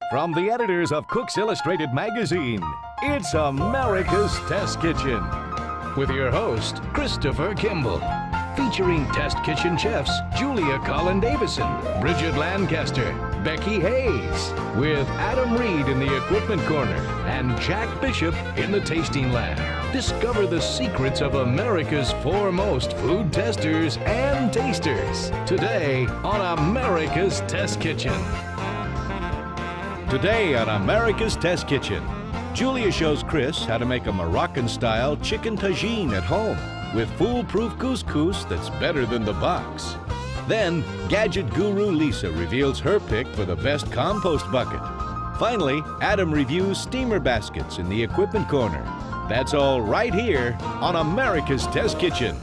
From the editors of Cook's Illustrated magazine, it's America's Test Kitchen. With your host, Christopher Kimball. Featuring Test Kitchen chefs Julia Collin-Davison, Bridget Lancaster, Becky Hayes, with Adam Reed in the equipment corner and Jack Bishop in the tasting lab. Discover the secrets of America's foremost food testers and tasters today on America's Test Kitchen. Today on America's Test Kitchen, Julia shows Chris how to make a Moroccan-style chicken tagine at home with foolproof couscous that's better than the box. Then, gadget guru Lisa reveals her pick for the best compost bucket. Finally, Adam reviews steamer baskets in the equipment corner. That's all right here on America's Test Kitchen.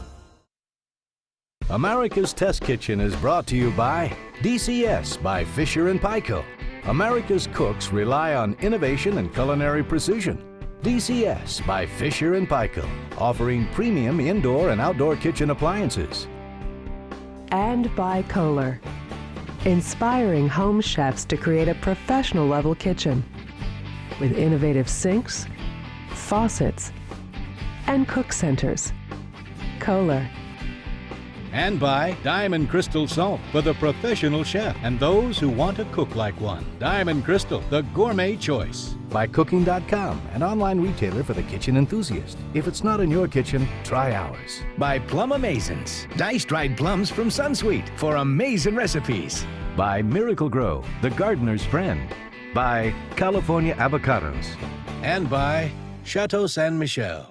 America's Test Kitchen is brought to you by DCS by Fisher & Paykel. America's cooks rely on innovation and culinary precision. DCS by Fisher & Paykel, offering premium indoor and outdoor kitchen appliances. And by Kohler, inspiring home chefs to create a professional-level kitchen with innovative sinks, faucets, and cook centers. Kohler. And by Diamond Crystal Salt for the professional chef and those who want to cook like one. Diamond Crystal, the gourmet choice. By Cooking.com, an online retailer for the kitchen enthusiast. If it's not in your kitchen, try ours. By Plum Amazins, diced dried plums from Sunsweet for amazing recipes. By Miracle Grow, the gardener's friend. By California Avocados. And by Chateau Saint Michel.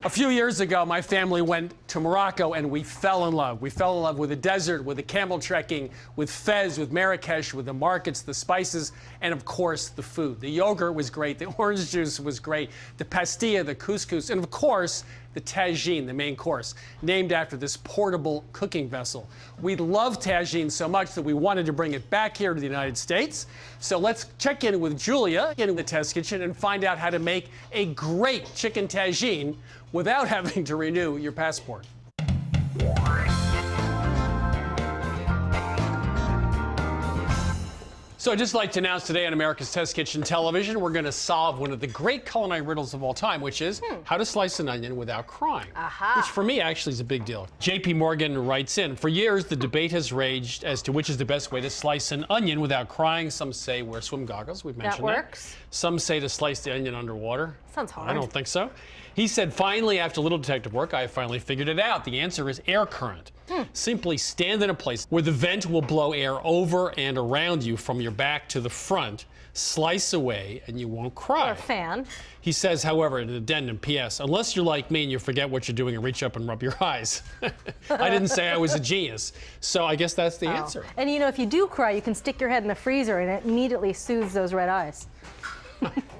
A few years ago, my family went to Morocco and we fell in love. We fell in love with the desert, with the camel trekking, with Fez, with Marrakesh, with the markets, the spices, and of course, the food. The yogurt was great, the orange juice was great, the pastilla, the couscous, and of course, the tagine, the main course, named after this portable cooking vessel. We love tagine so much that we wanted to bring it back here to the United States. So let's check in with Julia in the test kitchen and find out how to make a great chicken tagine without having to renew your passport. So I'd just like to announce today on America's Test Kitchen Television, we're going to solve one of the great culinary riddles of all time, which is how to slice an onion without crying. Which for me actually is a big deal. JP Morgan writes in, for years the debate has raged as to which is the best way to slice an onion without crying. Some say wear swim goggles, we've mentioned that. Works. Some say to slice the onion underwater. Sounds hard. I don't think so. He said, finally, after a little detective work, I finally figured it out. The answer is air current. Simply stand in a place where the vent will blow air over and around you from your back to the front, slice away, and you won't cry. Or a fan. He says, however, in an addendum, P.S., unless you're like me and you forget what you're doing and reach up and rub your eyes. I didn't say I was a genius. So I guess that's the answer. And you know, if you do cry, you can stick your head in the freezer and it immediately soothes those red eyes.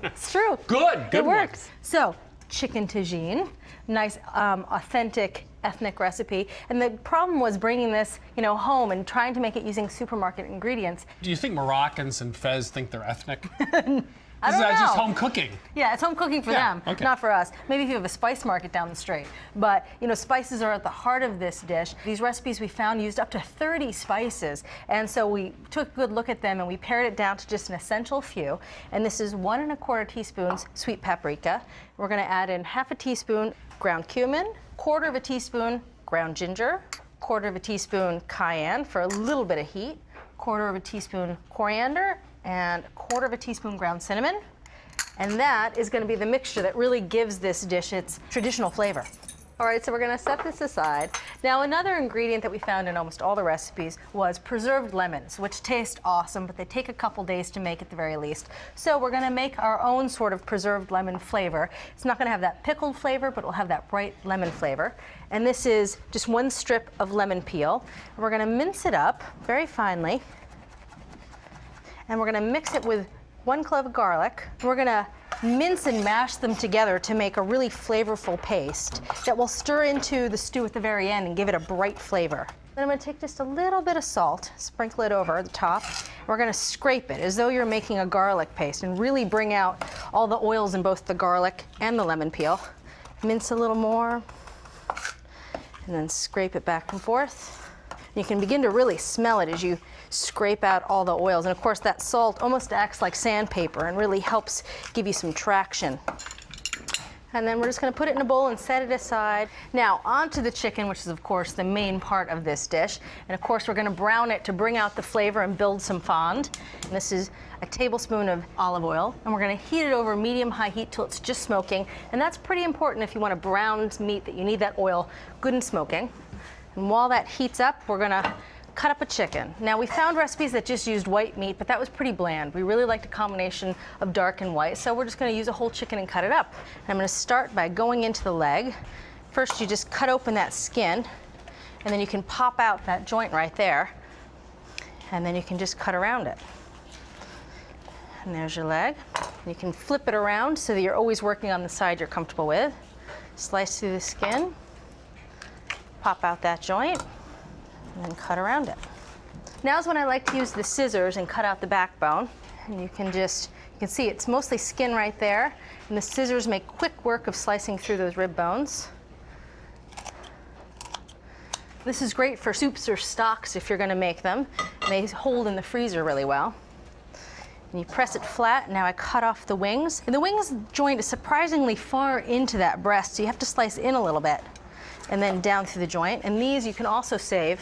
It's true. Good It one. works. So, chicken tagine, nice, authentic ethnic recipe. And the problem was bringing this, home and trying to make it using supermarket ingredients. Do you think Moroccans and Fez think they're ethnic? I don't know. Is that just home cooking? Yeah, it's home cooking for them, not for us. Maybe if you have a spice market down the street. But, spices are at the heart of this dish. These recipes we found used up to 30 spices. And so we took a good look at them and we pared it down to just an essential few. And this is 1 1/4 teaspoons sweet paprika. We're going to add in 1/2 teaspoon ground cumin, 1/4 teaspoon ground ginger, 1/4 teaspoon cayenne for a little bit of heat, 1/4 teaspoon coriander, and 1/4 teaspoon ground cinnamon. And that is going to be the mixture that really gives this dish its traditional flavor. All right, so we're going to set this aside. Now, another ingredient that we found in almost all the recipes was preserved lemons, which taste awesome, but they take a couple days to make at the very least. So we're going to make our own sort of preserved lemon flavor. It's not going to have that pickled flavor, but it'll have that bright lemon flavor. And this is just 1 strip of lemon peel. And we're going to mince it up very finely. And we're going to mix it with 1 clove of garlic. We're going to mince and mash them together to make a really flavorful paste that will stir into the stew at the very end and give it a bright flavor. Then I'm going to take just a little bit of salt, sprinkle it over the top. We're going to scrape it as though you're making a garlic paste and really bring out all the oils in both the garlic and the lemon peel. Mince a little more and then scrape it back and forth. You can begin to really smell it as you scrape out all the oils. And of course that salt almost acts like sandpaper and really helps give you some traction. And then we're just going to put it in a bowl and set it aside. Now onto the chicken, which is of course the main part of this dish. And of course we're going to brown it to bring out the flavor and build some fond. And this is a tablespoon of olive oil. And we're going to heat it over medium-high heat till it's just smoking. And that's pretty important if you want a browned meat, that you need that oil good and smoking. And while that heats up, we're going to cut up a chicken. Now we found recipes that just used white meat, but that was pretty bland. We really liked a combination of dark and white, so we're just going to use a whole chicken and cut it up. And I'm going to start by going into the leg. First you just cut open that skin, and then you can pop out that joint right there, and then you can just cut around it. And there's your leg. You can flip it around so that you're always working on the side you're comfortable with. Slice through the skin, pop out that joint, and then cut around it. Now's when I like to use the scissors and cut out the backbone. And you can see it's mostly skin right there, and the scissors make quick work of slicing through those rib bones. This is great for soups or stocks if you're going to make them. And they hold in the freezer really well. And you press it flat. Now I cut off the wings. And the wings joint is surprisingly far into that breast, so you have to slice in a little bit and then down through the joint. And these you can also save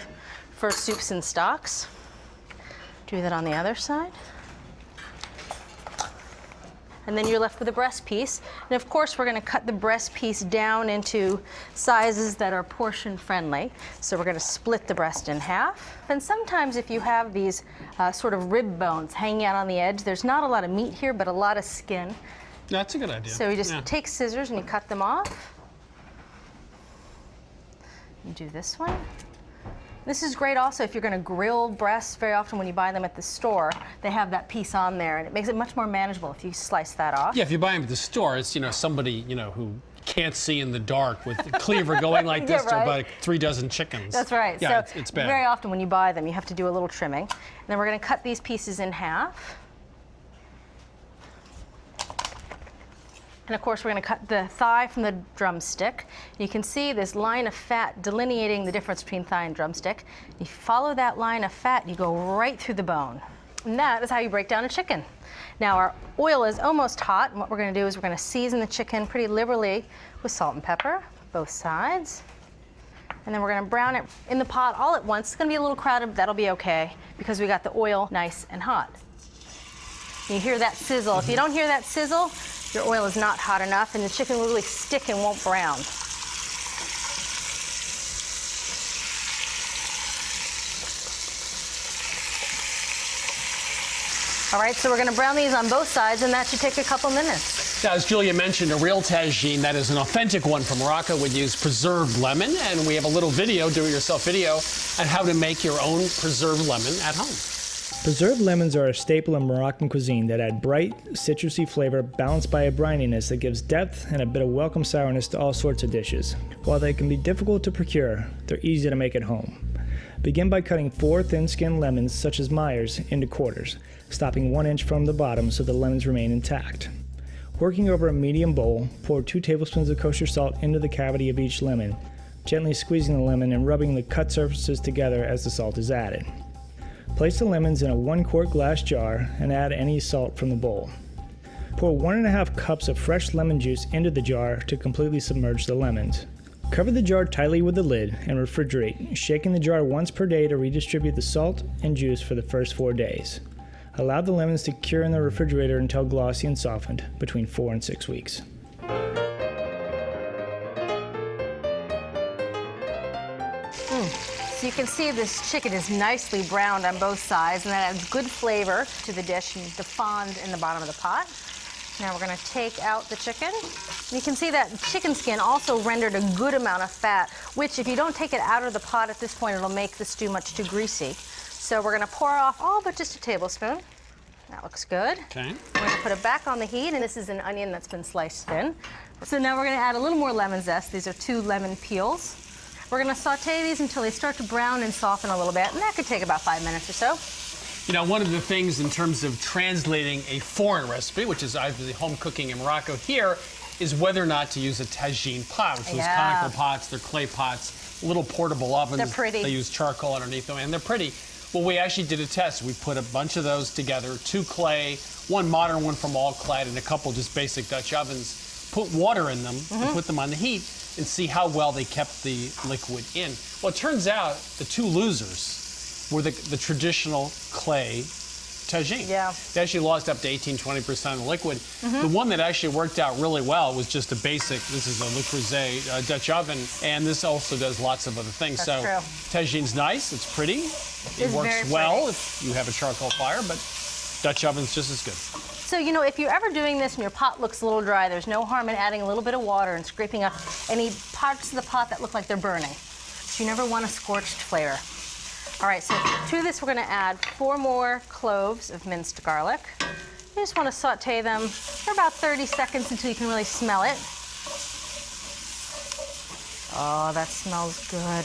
for soups and stocks. Do that on the other side. And then you're left with a breast piece. And of course we're going to cut the breast piece down into sizes that are portion friendly. So we're going to split the breast in half. And sometimes if you have these sort of rib bones hanging out on the edge, there's not a lot of meat here, but a lot of skin. That's a good idea. So you just take scissors and you cut them off. You do this one. This is great also if you're going to grill breasts. Very often when you buy them at the store, they have that piece on there, and it makes it much more manageable if you slice that off. Yeah, if you buy them at the store, it's somebody who can't see in the dark with a cleaver going like this to about 3 dozen chickens. That's right. Yeah, so it's bad. Very often when you buy them, you have to do a little trimming. And then we're going to cut these pieces in half. And of course, we're going to cut the thigh from the drumstick. You can see this line of fat delineating the difference between thigh and drumstick. You follow that line of fat, you go right through the bone. And that is how you break down a chicken. Now our oil is almost hot, and what we're going to do is we're going to season the chicken pretty liberally with salt and pepper, both sides. And then we're going to brown it in the pot all at once. It's going to be a little crowded, but that'll be okay because we got the oil nice and hot. You hear that sizzle. If you don't hear that sizzle, your oil is not hot enough, and the chicken will really stick and won't brown. All right, so we're going to brown these on both sides, and that should take a couple minutes. Now, as Julia mentioned, a real tagine, that is an authentic one from Morocco, would use preserved lemon, and we have a little video, do-it-yourself video, on how to make your own preserved lemon at home. Preserved lemons are a staple in Moroccan cuisine that add bright, citrusy flavor balanced by a brininess that gives depth and a bit of welcome sourness to all sorts of dishes. While they can be difficult to procure, they're easy to make at home. Begin by cutting 4 thin-skinned lemons, such as Meyer's, into quarters, stopping 1 inch from the bottom so the lemons remain intact. Working over a medium bowl, pour 2 tablespoons of kosher salt into the cavity of each lemon, gently squeezing the lemon and rubbing the cut surfaces together as the salt is added. Place the lemons in a 1-quart glass jar and add any salt from the bowl. Pour 1½ cups of fresh lemon juice into the jar to completely submerge the lemons. Cover the jar tightly with the lid and refrigerate, shaking the jar once per day to redistribute the salt and juice for the first 4 days. Allow the lemons to cure in the refrigerator until glossy and softened, between 4 and 6 weeks. So you can see this chicken is nicely browned on both sides, and that adds good flavor to the dish and the fond in the bottom of the pot. Now we're going to take out the chicken. You can see that chicken skin also rendered a good amount of fat, which if you don't take it out of the pot at this point, it'll make the stew much too greasy. So we're going to pour off all but just a tablespoon. That looks good. Okay. We're going to put it back on the heat, and this is an onion that's been sliced thin. So now we're going to add a little more lemon zest. These are 2 lemon peels. We're going to saute these until they start to brown and soften a little bit, and that could take about 5 minutes or so. You know, one of the things in terms of translating a foreign recipe, which is either the home cooking in Morocco here, is whether or not to use a tagine pot, which is those conical pots, they're clay pots, little portable ovens. They're pretty. They use charcoal underneath them, and they're pretty. Well, we actually did a test. We put a bunch of those together, 2 clay, 1 modern, 1 from All-Clad, and a couple just basic Dutch ovens. Put water in them and put them on the heat and see how well they kept the liquid in. Well, it turns out the 2 losers were the traditional clay tagine. Yeah. They actually lost up to 18–20% of the liquid. The one that actually worked out really well was just a basic, this is a Le Creuset Dutch oven, and this also does lots of other things. That's true. Tagine's nice, it's pretty, it works well if you have a charcoal fire, but Dutch oven's just as good. So, you know, if you're ever doing this and your pot looks a little dry, there's no harm in adding a little bit of water and scraping up any parts of the pot that look like they're burning. So you never want a scorched flavor. All right, so to this we're going to add 4 more cloves of minced garlic. You just want to saute them for about 30 seconds until you can really smell it. Oh, that smells good.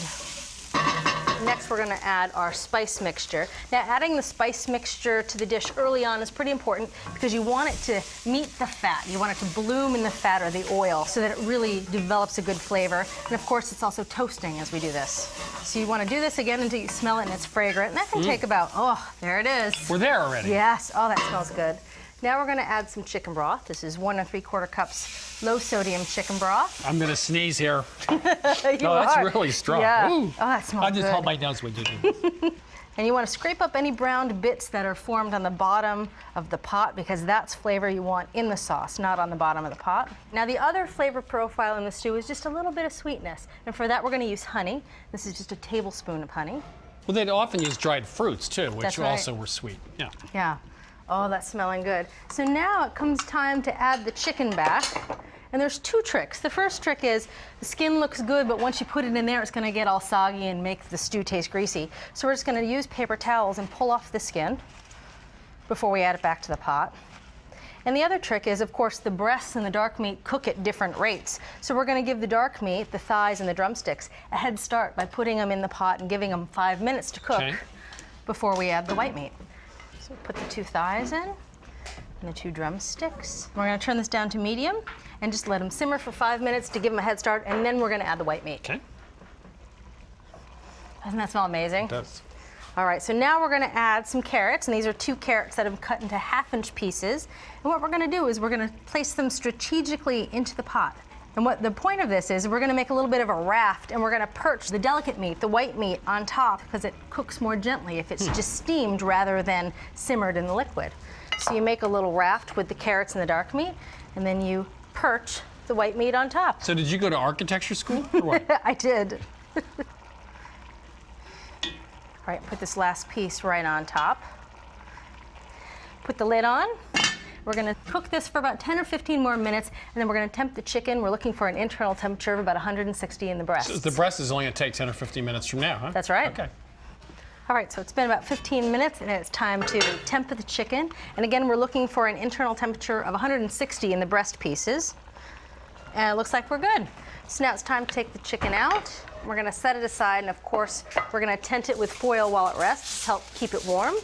Next, we're going to add our spice mixture. Now, adding the spice mixture to the dish early on is pretty important because you want it to meet the fat. You want it to bloom in the fat or the oil so that it really develops a good flavor. And of course, it's also toasting as we do this. So you want to do this again until you smell it and it's fragrant. And that can take about, oh, there it is. We're there already. Yes, oh, that smells good. Now we're going to add some chicken broth. This is 1 3/4 cups low sodium chicken broth. I'm going to sneeze here. You that's are. really strong. Yeah. Ooh. Oh, that smells I'll just good. hold my nose when you do this. And you want to scrape up any browned bits that are formed on the bottom of the pot because that's flavor you want in the sauce, not on the bottom of the pot. Now the other flavor profile in the stew is just a little bit of sweetness. And for that we're going to use honey. This is just a tablespoon of honey. Well, they'd often use dried fruits too, which That's right. also were sweet. Yeah. Yeah. Oh, that's smelling good. So now it comes time to add the chicken back. And there's 2 tricks. The first trick is the skin looks good, but once you put it in there, it's going to get all soggy and make the stew taste greasy. So we're just going to use paper towels and pull off the skin before we add it back to the pot. And the other trick is, of course, the breasts and the dark meat cook at different rates. So we're going to give the dark meat, the thighs and the drumsticks, a head start by putting them in the pot and giving them 5 minutes to cook before we add the white meat. So put the 2 thighs in and the 2 drumsticks. We're going to turn this down to medium and just let them simmer for 5 minutes to give them a head start, and then we're going to add the white meat. Okay. Doesn't that smell amazing? It does. All right, so now we're going to add some carrots, and these are 2 carrots that I've cut into 1/2-inch pieces. And what we're going to do is we're going to place them strategically into the pot. And what the point of this is, we're going to make a little bit of a raft, and we're going to perch the delicate meat, the white meat, on top because it cooks more gently if it's just steamed rather than simmered in the liquid. So you make a little raft with the carrots and the dark meat, and then you perch the white meat on top. So did you go to architecture school or what? I did. All right, put this last piece right on top. Put the lid on. We're going to cook this for about 10 or 15 more minutes, and then we're going to temp the chicken. We're looking for an internal temperature of about 160 in the breast. So the breast is only going to take 10 or 15 minutes from now, huh? That's right. Okay. All right, so it's been about 15 minutes, and it's time to temp the chicken. And again, we're looking for an internal temperature of 160 in the breast pieces. And it looks like we're good. So now it's time to take the chicken out. We're going to set it aside, and of course, we're going to tent it with foil while it rests to help keep it warm.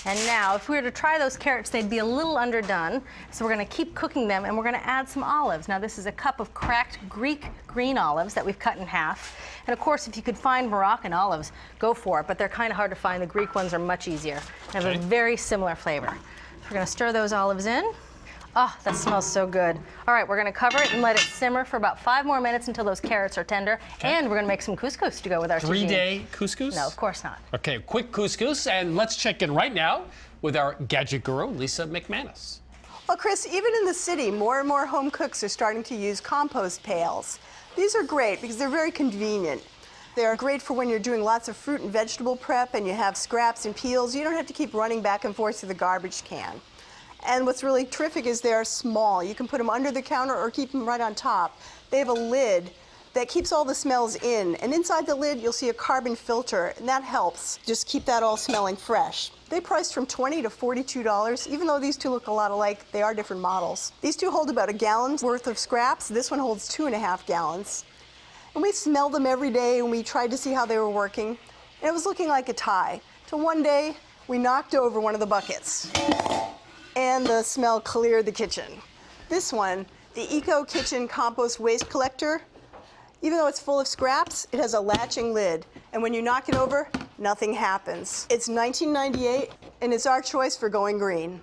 And now, if we were to try those carrots, they'd be a little underdone. So we're going to keep cooking them, and we're going to add some olives. Now, this is a cup of cracked Greek green olives that we've cut in half. And of course, if you could find Moroccan olives, go for it. But they're kind of hard to find. The Greek ones are much easier and have a very similar flavor. So we're going to stir those olives in. Oh, that smells so good. All right, we're going to cover it and let it simmer for about 5 more minutes until those carrots are tender. And we're going to make some couscous to go with our tagine. 3-day couscous? No, of course not. Okay, quick couscous, and let's check in right now with our gadget guru, Lisa McManus. Well, Chris, even in the city, more and more home cooks are starting to use compost pails. These are great because they're very convenient. They're great for when you're doing lots of fruit and vegetable prep and you have scraps and peels. You don't have to keep running back and forth to the garbage can. And what's really terrific is they're small. You can put them under the counter or keep them right on top. They have a lid that keeps all the smells in. And inside the lid, you'll see a carbon filter, and that helps just keep that all smelling fresh. They price from $20 to $42. Even though these 2 look a lot alike, they are different models. These 2 hold about 1 gallon's worth of scraps. This one holds 2.5 gallons. And we smelled them every day, and we tried to see how they were working. And it was looking like a tie. So one day, we knocked over one of the buckets, and the smell cleared the kitchen. This one, the Eco Kitchen Compost Waste Collector, even though it's full of scraps, it has a latching lid. And when you knock it over, nothing happens. It's 1998, and it's our choice for going green.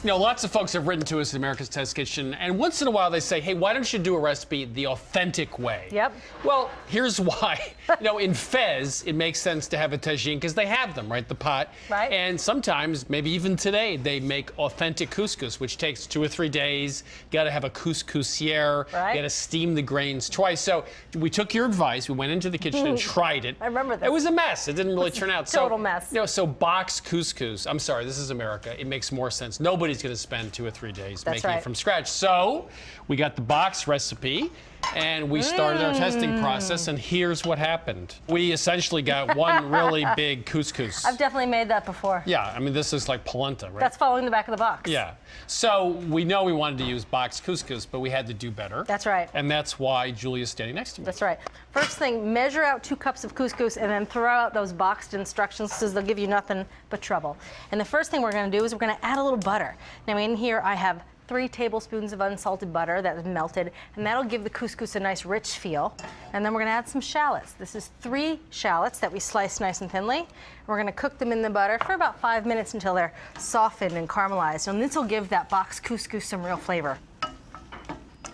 You know, lots of folks have written to us at America's Test Kitchen, and once in a while they say, hey, why don't you do a recipe the authentic way? Yep. Well, here's why. You know, in Fez, it makes sense to have a tagine because they have them, right? The pot. Right. And sometimes, maybe even today, they make authentic couscous, which takes 2 or 3 days. You got to have a couscousière. Right. You got to steam the grains twice. So we took your advice. We went into the kitchen and tried it. I remember this. It was a mess. It didn't really turn out. Total mess. You know, so boxed couscous. I'm sorry, this is America. It makes more sense. Nobody's going to spend 2 or 3 days making it from scratch. So we got the box recipe and we started our testing process, and here's what happened. We essentially got one really big couscous. I've definitely made that before. Yeah, I mean, this is like polenta, right? That's following the back of the box. Yeah. So we know we wanted to use boxed couscous, but we had to do better. That's right. And that's why Julia's standing next to me. That's right. First thing, measure out 2 cups of couscous and then throw out those boxed instructions because they'll give you nothing but trouble. And the first thing we're going to do is we're going to add a little butter. Now in here I have 3 tablespoons of unsalted butter that is melted, and that'll give the couscous a nice rich feel. And then we're going to add some shallots. This is 3 shallots that we slice nice and thinly. We're going to cook them in the butter for about 5 minutes until they're softened and caramelized. And this will give that boxed couscous some real flavor.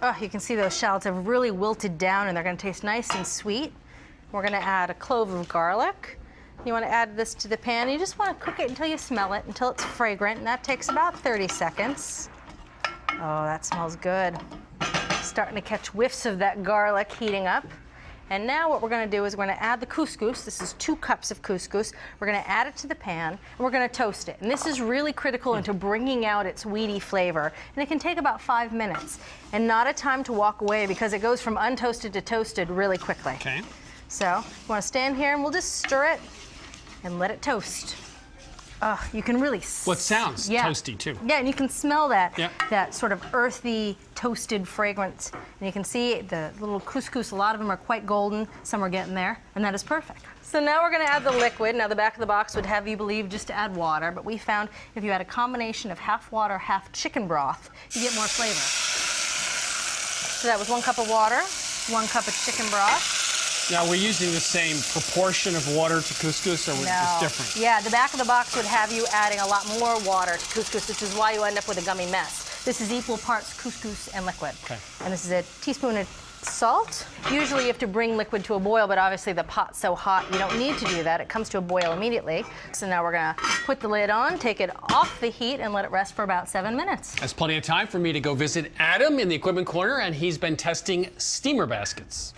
Oh, you can see those shallots have really wilted down and they're going to taste nice and sweet. We're going to add a clove of garlic. You want to add this to the pan. You just want to cook it until you smell it, until it's fragrant, and that takes about 30 seconds. Oh, that smells good. Starting to catch whiffs of that garlic heating up. And now what we're going to do is we're going to add the couscous. This is 2 cups of couscous. We're going to add it to the pan, and we're going to toast it. And this is really critical into bringing out its weedy flavor. And it can take about 5 minutes. And not a time to walk away because it goes from untoasted to toasted really quickly. Okay. So you want to stand here and we'll just stir it and let it toast. You can really Well, it sounds toasty too. Yeah, and you can smell that, Yep. that sort of earthy, toasted fragrance. And you can see the little couscous, a lot of them are quite golden, some are getting there, and that is perfect. So now we're gonna add the liquid. Now the back of the box would have you believe just to add water, but we found if you add a combination of half water, half chicken broth, you get more flavor. So that was 1 cup of water, 1 cup of chicken broth. Now, we're using the same proportion of water to couscous, or it's different? Yeah, the back of the box would have you adding a lot more water to couscous, which is why you end up with a gummy mess. This is equal parts couscous and liquid. Okay. And this is a teaspoon of salt. Usually you have to bring liquid to a boil, but obviously the pot's so hot you don't need to do that. It comes to a boil immediately. So now we're gonna put the lid on, take it off the heat, and let it rest for about 7 minutes. That's plenty of time for me to go visit Adam in the equipment corner, and he's been testing steamer baskets.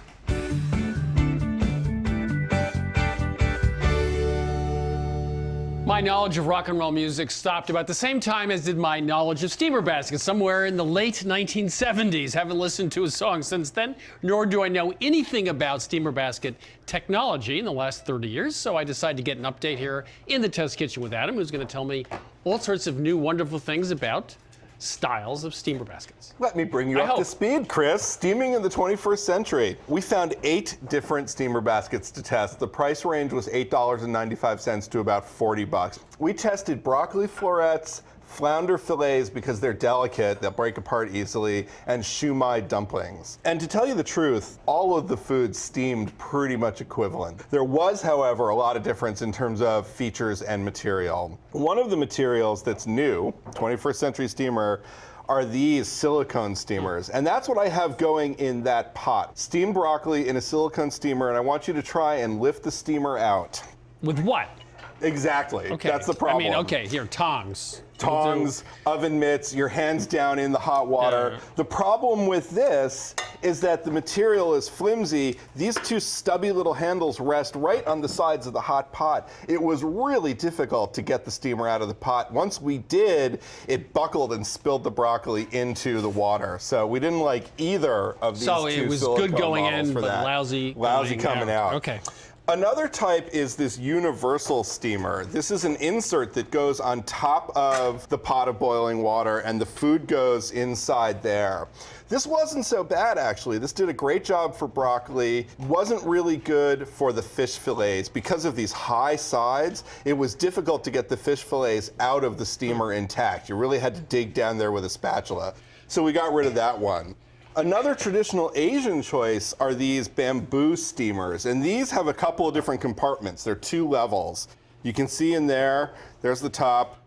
My knowledge of rock and roll music stopped about the same time as did my knowledge of steamer baskets, somewhere in the late 1970s. Haven't listened to a song since then, nor do I know anything about steamer basket technology in the last 30 years, so I decided to get an update here in the test kitchen with Adam, who's going to tell me all sorts of new wonderful things about styles of steamer baskets. Let me bring you up to speed, Chris. Steaming in the 21st century. We found 8 different steamer baskets to test. The price range was $8.95 to about $40. We tested broccoli florets, flounder fillets because they're delicate, they'll break apart easily, and shumai dumplings. And to tell you the truth, all of the foods steamed pretty much equivalent. There was, however, a lot of difference in terms of features and material. One of the materials that's new, 21st century steamer, are these silicone steamers. And that's what I have going in that pot. Steamed broccoli in a silicone steamer, and I want you to try and lift the steamer out. With what? Exactly. Okay. That's the problem. I mean, okay, here, tongs. Tongs, oven mitts, your hands down in the hot water. Yeah. The problem with this is that the material is flimsy. These 2 stubby little handles rest right on the sides of the hot pot. It was really difficult to get the steamer out of the pot. Once we did, it buckled and spilled the broccoli into the water. So we didn't like either of these 2 So it was silicone good going models in, for but that. lousy coming out. Okay. Another type is this universal steamer. This is an insert that goes on top of the pot of boiling water, and the food goes inside there. This wasn't so bad, actually. This did a great job for broccoli. Wasn't really good for the fish fillets. Because of these high sides, it was difficult to get the fish fillets out of the steamer intact. You really had to dig down there with a spatula. So we got rid of that one. Another traditional Asian choice are these bamboo steamers, and these have a couple of different compartments. They're 2 levels. You can see in there's the top,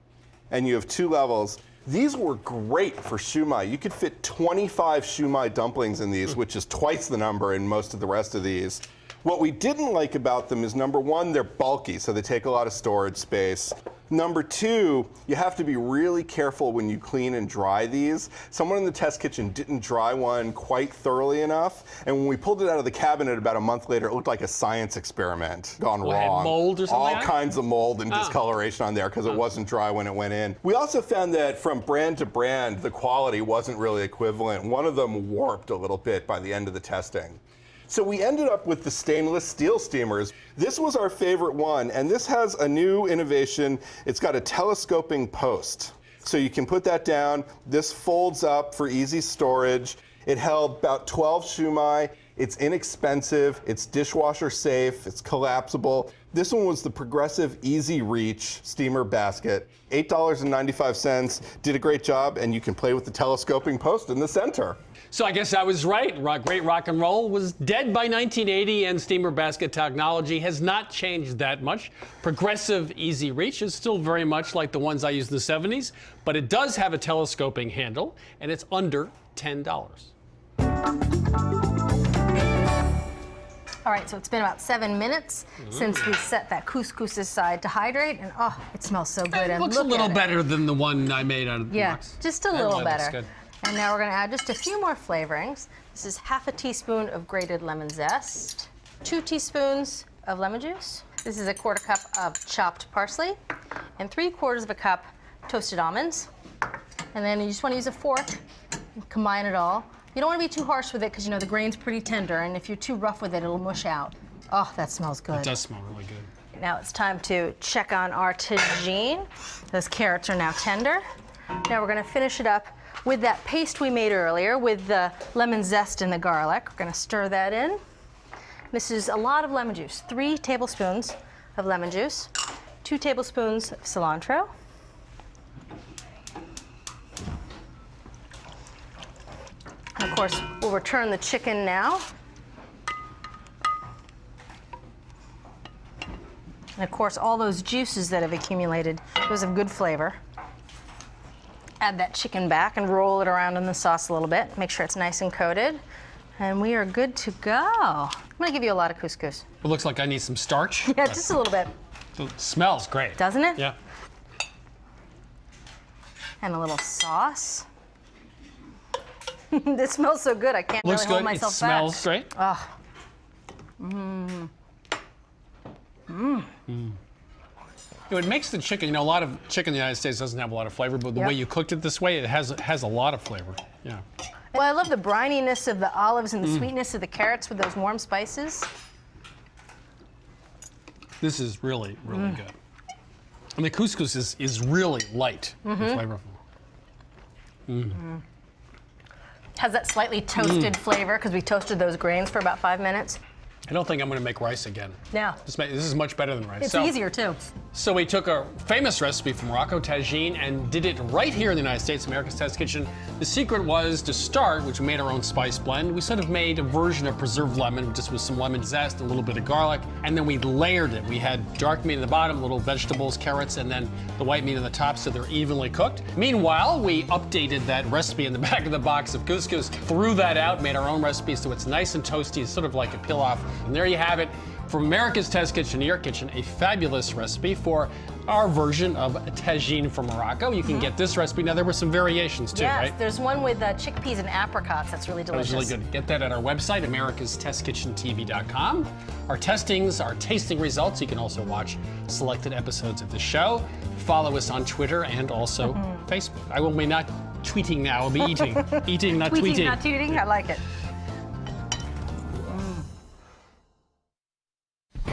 and you have 2 levels. These were great for shumai. You could fit 25 shumai dumplings in these, which is twice the number in most of the rest of these. What we didn't like about them is, number 1, they're bulky, so they take a lot of storage space. Number 2, you have to be really careful when you clean and dry these. Someone in the test kitchen didn't dry one quite thoroughly enough, and when we pulled it out of the cabinet about a month later, it looked like a science experiment gone wrong. Had mold or something All like that? kinds of mold and discoloration on there because it wasn't dry when it went in. We also found that from brand to brand, the quality wasn't really equivalent. One of them warped a little bit by the end of the testing. So we ended up with the stainless steel steamers. This was our favorite one, and this has a new innovation. It's got a telescoping post. So you can put that down. This folds up for easy storage. It held about 12 shumai. It's inexpensive, it's dishwasher safe, it's collapsible. This one was the Progressive Easy Reach steamer basket. $8.95, did a great job, and you can play with the telescoping post in the center. So I guess I was right. Great rock and roll was dead by 1980, and steamer basket technology has not changed that much. Progressive Easy Reach is still very much like the ones I used in the 70s, but it does have a telescoping handle, and it's under $10. All right, so it's been about 7 minutes since we set that couscous aside to hydrate, and oh, it smells so good. It looks a little better than the one I made out of the box. Just a little That looks better. good. And now we're gonna add just a few more flavorings. This is half a teaspoon of grated lemon zest, 2 teaspoons of lemon juice. This is a 1/4 cup of chopped parsley, and 3/4 of a cup toasted almonds. And then you just wanna use a fork and combine it all. You don't want to be too harsh with it because you know the grain's pretty tender, and if you're too rough with it, it'll mush out. Oh, that smells good. It does smell really good. Now it's time to check on our tagine. Those carrots are now tender. Now we're going to finish it up with that paste we made earlier with the lemon zest and the garlic. We're going to stir that in. This is a lot of lemon juice. 3 tablespoons of lemon juice, 2 tablespoons of cilantro, and of course, we'll return the chicken now. And of course, all those juices that have accumulated, those have good flavor. Add that chicken back and roll it around in the sauce a little bit. Make sure it's nice and coated. And we are good to go. I'm gonna give you a lot of couscous. It looks like I need some starch. Yeah, just a little bit. It smells great. Doesn't it? Yeah. And a little sauce. This smells so good, I can't Looks really hold good. myself It smells great. back. It makes the chicken, you know, a lot of chicken in the United States doesn't have a lot of flavor, but the Yep. way you cooked it this way, it has a lot of flavor. Yeah. Well, I love the brininess of the olives and the sweetness of the carrots with those warm spices. This is really, really good. And the couscous is really light and flavorful. Has that slightly toasted flavor because we toasted those grains for about 5 minutes. I don't think I'm going to make rice again. Yeah. This is much better than rice. It's easier too. So we took a famous recipe from Morocco, tagine, and did it right here in the United States, America's Test Kitchen. The secret was to start, which we made our own spice blend. We sort of made a version of preserved lemon, just with some lemon zest, a little bit of garlic, and then we layered it. We had dark meat in the bottom, little vegetables, carrots, and then the white meat on the top so they're evenly cooked. Meanwhile, we updated that recipe in the back of the box of couscous, threw that out, made our own recipe so it's nice and toasty. It's sort of like a pilaf. And there you have it. From America's Test Kitchen, New York Kitchen, a fabulous recipe for our version of tagine from Morocco. You can get this recipe. Now, there were some variations too, Yes, right? there's one with chickpeas and apricots that's really That was delicious. really good. Get that at our website, americastestkitchentv.com. Our testings, our tasting results. You can also watch selected episodes of the show. Follow us on Twitter and also Facebook. I will be not tweeting now. I'll be eating. Eating, not tweeting. Not tweeting, I like it.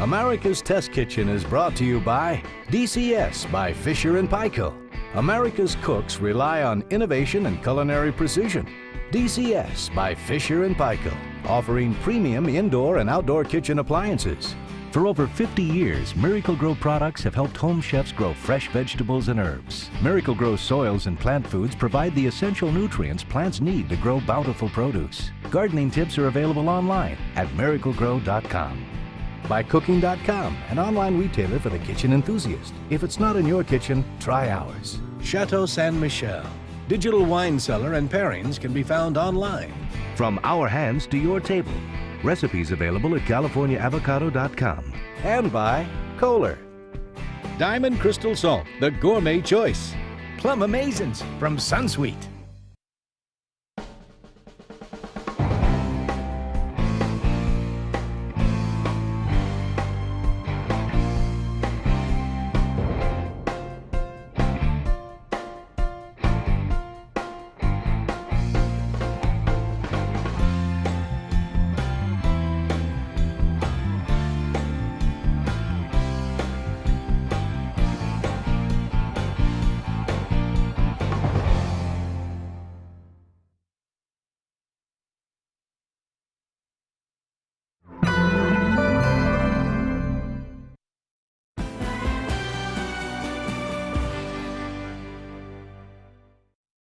America's Test Kitchen is brought to you by DCS by Fisher & Paykel. America's cooks rely on innovation and culinary precision. DCS by Fisher & Paykel. offering premium indoor and outdoor kitchen appliances. For over 50 years, Miracle-Gro products have helped home chefs grow fresh vegetables and herbs. Miracle-Gro soils and plant foods provide the essential nutrients plants need to grow bountiful produce. Gardening tips are available online at miraclegrow.com. BuyCooking.com, an online retailer for the kitchen enthusiast. If it's not in your kitchen, try ours. Chateau Saint Michel. Digital wine cellar and pairings can be found online. From our hands to your table. Recipes available at CaliforniaAvocado.com. And by Kohler. Diamond Crystal Salt, the gourmet choice. Plum Amazins from Sunsweet.